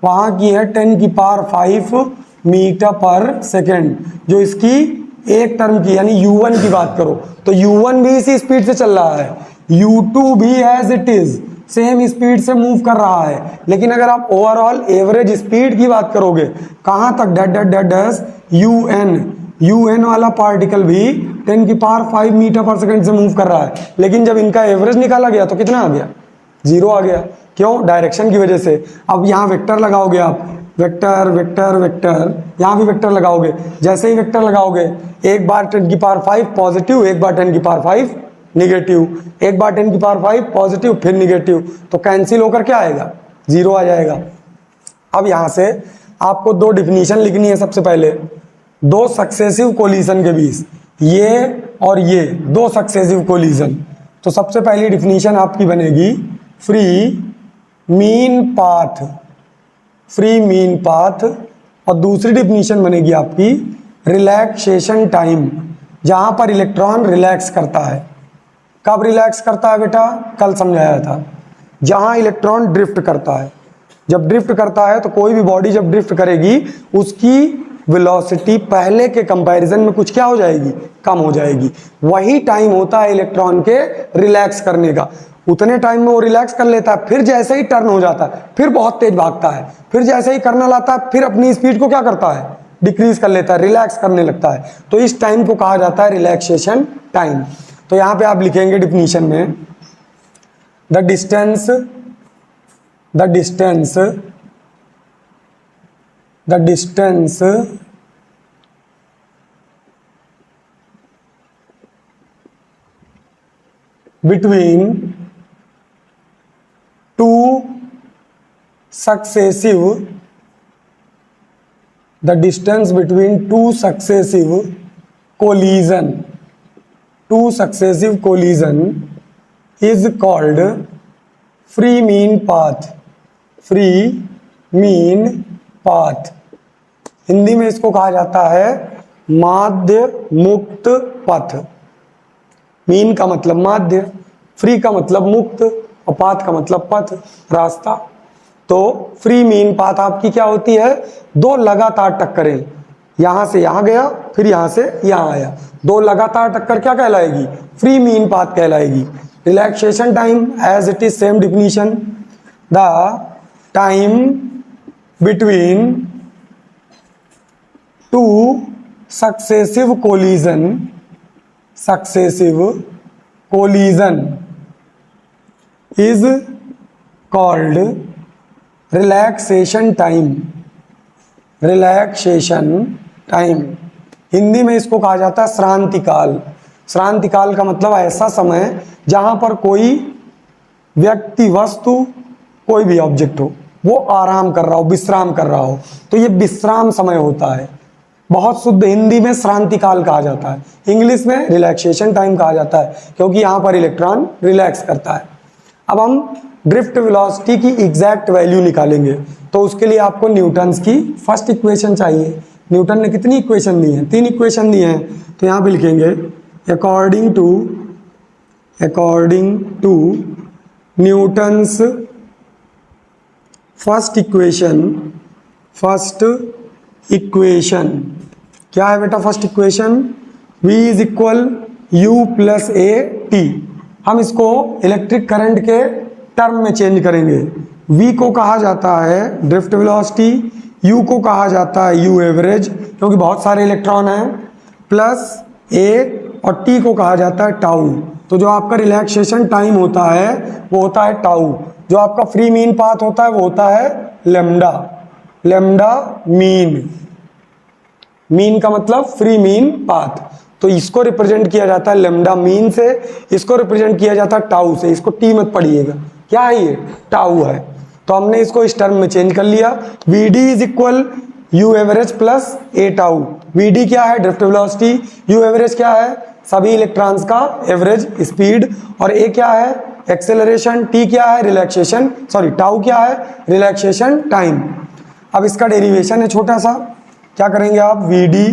वहां की है 10⁵ मीटर पर सेकेंड, जो इसकी एक टर्म की यानी u1 की बात करो तो u1 भी इसी स्पीड से चल रहा है, u2 भी as it is same speed से मूव कर रहा है। लेकिन अगर आप ओवरऑल एवरेज स्पीड की बात करोगे, कहां तक, un वाला पार्टिकल भी 10⁵ मीटर पर सेकंड से मूव कर रहा है, लेकिन जब इनका एवरेज निकाला गया तो कितना आ गया, 0 आ गया। क्यों, डायरेक्शन की वजह से। अब यहाँ वेक्टर लगाओगे आप, वेक्टर वेक्टर वेक्टर, यहाँ भी वेक्टर लगाओगे, जैसे ही वेक्टर लगाओगे एक बार 10⁵ पॉजिटिव, एक बार 10⁵ निगेटिव, एक बार 10⁵ पॉजिटिव फिर निगेटिव, तो कैंसिल होकर क्या आएगा, 0 आ जाएगा। अब यहाँ से आपको दो डिफिनीशन लिखनी है। सबसे पहले दो सक्सेसिव कोलिजन के बीच, ये और ये दो सक्सेसिव कोलिजन, तो सबसे पहली डिफिनीशन आपकी बनेगी free mean path, free mean path, और दूसरी डिफिनीशन बनेगी आपकी रिलैक्सेशन टाइम, जहां पर इलेक्ट्रॉन रिलैक्स करता है। कब रिलैक्स करता है बेटा, कल समझाया था, जहां इलेक्ट्रॉन ड्रिफ्ट करता है। जब ड्रिफ्ट करता है तो कोई भी बॉडी जब ड्रिफ्ट करेगी उसकी वेलोसिटी पहले के कंपैरिजन में कुछ क्या हो जाएगी, कम हो जाएगी। वही टाइम होता है इलेक्ट्रॉन के रिलैक्स करने का, उतने टाइम में वो रिलैक्स कर लेता है, फिर जैसे ही टर्न हो जाता है फिर बहुत तेज भागता है, फिर जैसे ही कर्नल आता है फिर अपनी स्पीड को क्या करता है, डिक्रीज कर लेता है, रिलैक्स करने लगता है। तो इस टाइम को कहा जाता है रिलैक्सेशन टाइम। तो यहां पे आप लिखेंगे डिफिनीशन में, the distance between two successive collision is called free mean path, free mean path। Hindi में इसको कहा जाता है माध्य मुक्त पथ। मीन का मतलब माध्य, फ्री का मतलब मुक्त, और पाथ का मतलब पथ, रास्ता। तो फ्री मीन पाथ आपकी क्या होती है, दो लगातार टक्करें, यहां से यहां गया फिर यहां से यहां आया, दो लगातार टक्कर क्या कहलाएगी, फ्री मीन पाथ कहलाएगी। Relaxation time as it is same definition, the time between two successive collision is called relaxation time। Hindi में इसको कहा जाता है श्रांति काल। श्रांति काल का मतलब ऐसा समय जहां पर कोई व्यक्ति, वस्तु, कोई भी ऑब्जेक्ट हो वो आराम कर रहा हो, विश्राम कर रहा हो, तो ये विश्राम समय होता है। बहुत शुद्ध हिंदी में श्रांति काल कहा जाता है, इंग्लिश में रिलैक्सेशन टाइम कहा जाता है, क्योंकि यहां पर इलेक्ट्रॉन रिलैक्स करता है। अब हम ड्रिफ्ट वेलोसिटी की एग्जैक्ट वैल्यू निकालेंगे, तो उसके लिए आपको न्यूटन्स की फर्स्ट इक्वेशन चाहिए। न्यूटन ने कितनी इक्वेशन दी है, 3 इक्वेशन दी हैं, तो यहां पे लिखेंगे according to Newton's first equation क्या है बेटा, first equation V is equal U plus A T. हम इसको इलेक्ट्रिक करंट के टर्म में चेंज करेंगे। V को कहा जाता है ड्रिफ्ट वेलोसिटी, U को कहा जाता है U एवरेज क्योंकि बहुत सारे इलेक्ट्रॉन हैं, प्लस A, और T को कहा जाता है टाउ। तो जो आपका रिलैक्सेशन टाइम होता है वो होता है टाउ, जो आपका फ्री मीन पाथ होता है वो होता है लेमडा मीन। मीन का मतलब फ्री मीन पाथ। तो इसको रिप्रेजेंट किया जाता है लेमडा मीन से, इसको रिप्रेजेंट किया जाता है टाउ से। इसको टी मत पढ़िएगा, क्या है ये, टाउ है। तो हमने इसको इस टर्म में चेंज कर लिया। V D is equal U average plus A tau. V D क्या है, ड्रिफ्ट वेलोसिटी, यू एवरेज क्या है, सभी इलेक्ट्रॉन्स का एवरेज स्पीड, और ए क्या है, एक्सेलरेशन, टी क्या है, रिलैक्सेशन, सॉरी टाउ क्या है, रिलैक्सेशन टाइम। अब इसका डेरिवेशन है छोटा सा, क्या करेंगे आप, V D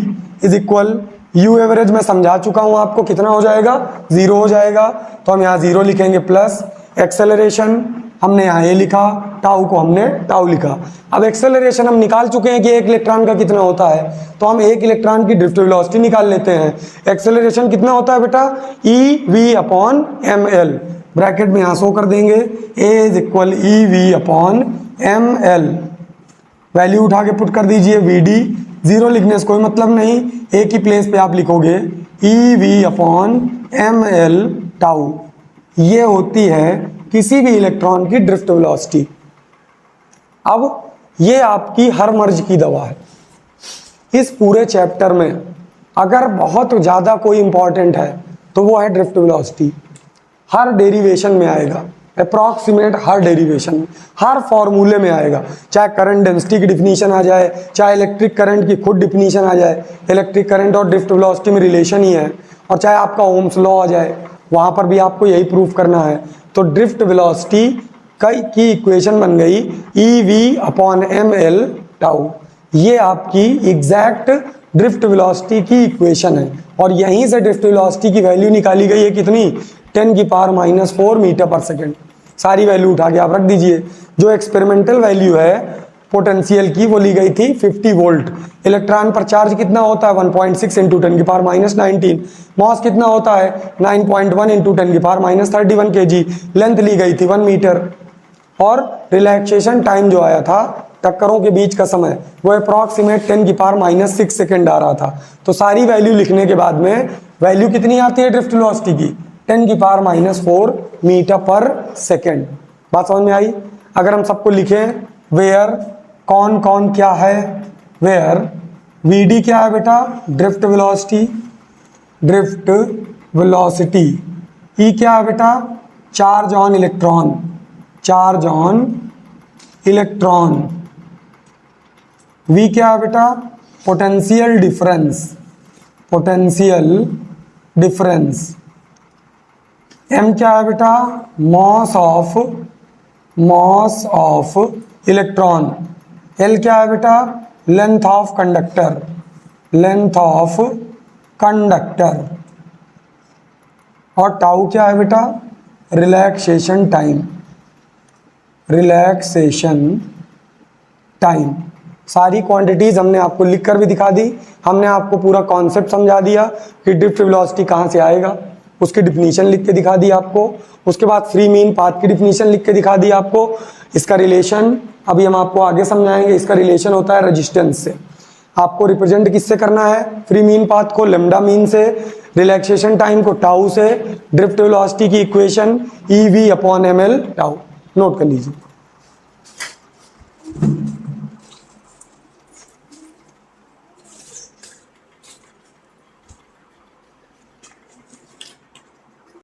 is equal U average मैं समझा चुका हूं आपको, कितना हो जाएगा, 0 हो जाएगा, तो हम यहाँ 0 लिखेंगे, प्लस एक्सेलरेशन हमने यहाँ ए लिखा, टाउ को हमने टाउ लिखा। अब एक्सेलरेशन हम निकाल चुके हैं कि एक इलेक्ट्रॉन का कितना होता है, तो हम एक इलेक्ट्रॉन की ड्रिफ्ट वेलोसिटी निकाल लेते हैं। एक्सेलरेशन कितना होता है बेटा, E V upon M L, bracket में यहाँ शो कर देंगे, A is equal E V upon M L. Value उठा के पुट कर दीजिए, वी डी 0 लिखने से कोई मतलब नहीं, ए की प्लेस पे आप लिखोगे E V upon M L tau. ये होती है किसी भी इलेक्ट्रॉन की ड्रिफ्ट वेलोसिटी। अब ये आपकी हर मर्ज की दवा है। इस पूरे चैप्टर में अगर बहुत ज़्यादा कोई इंपॉर्टेंट है तो वो है ड्रिफ्ट वेलोसिटी। हर डेरिवेशन में आएगा, अप्रॉक्सीमेट हर डेरिवेशन में, हर फॉर्मूले में आएगा, चाहे करंट डेंसिटी की डिफिनीशन आ जाए, चाहे इलेक्ट्रिक करंट की खुद डिफिनीशन आ जाए, इलेक्ट्रिक करंट और ड्रिफ्ट वेलोसिटी में रिलेशन ही है, और चाहे आपका ओम्स लॉ आ जाए, वहाँ पर भी आपको यही प्रूफ करना है। तो ड्रिफ्ट वेलोसिटी की इक्वेशन बन गई E V upon M L tau. ये आपकी एग्जैक्ट ड्रिफ्ट वेलोसिटी की इक्वेशन है, और यहीं से ड्रिफ्ट वेलोसिटी की वैल्यू निकाली गई है कितनी, 10⁻⁴ मीटर पर सेकेंड। सारी वैल्यू उठा के आप रख दीजिए। जो एक्सपेरिमेंटल वैल्यू है पोटेंशियल की वो ली गई थी 50 वोल्ट। इलेक्ट्रॉन पर चार्ज कितना होता है, 1.6 × 10⁻⁻19। मॉस कितना होता है, 9.1 × 10⁻31 kg। लेंथ ली गई थी 1 मीटर, और रिलैक्सेशन टाइम जो आया था टक्करों के बीच का समय वो अप्रॉक्सीमेट 10⁻⁻6 सेकेंड आ रहा था। तो सारी वैल्यू लिखने के बाद में वैल्यू कितनी आती है ड्रिफ्ट वेलोसिटी की, 10⁻⁴ मीटर पर सेकेंड। बात समझ में आई। अगर हम सबको लिखें, वेयर कौन कौन क्या है, वेयर वी डी क्या है बेटा, drift velocity, drift velocity. E क्या है बेटा, charge on electron, charge on electron. V क्या है बेटा, potential difference, potential difference. M क्या है बेटा, मॉस ऑफ इलेक्ट्रॉन। एल क्या है बेटा, length of conductor, length of conductor. और टाउ क्या है बेटा, रिलैक्सेशन टाइम, रिलैक्सेशन टाइम। सारी क्वांटिटीज हमने आपको लिखकर भी दिखा दी, हमने आपको पूरा कॉन्सेप्ट समझा दिया कि ड्रिफ्ट वेलोसिटी कहाँ से आएगा, उसकी डिफिनीशन लिख के दिखा दी आपको। उसके बाद फ्री मीन पाथ की डिफिनीशन लिख के दिखा दी आपको। इसका रिलेशन अभी हम आपको आगे समझाएंगे। इसका रिलेशन होता है रेजिस्टेंस से। आपको रिप्रेजेंट किससे करना है, फ्री मीन पाथ को लेमडा मीन से, रिलैक्सेशन टाइम को टाउ से, ड्रिफ्ट वेलोसिटी की equation E V upon M L tau. Note कर लीजिए।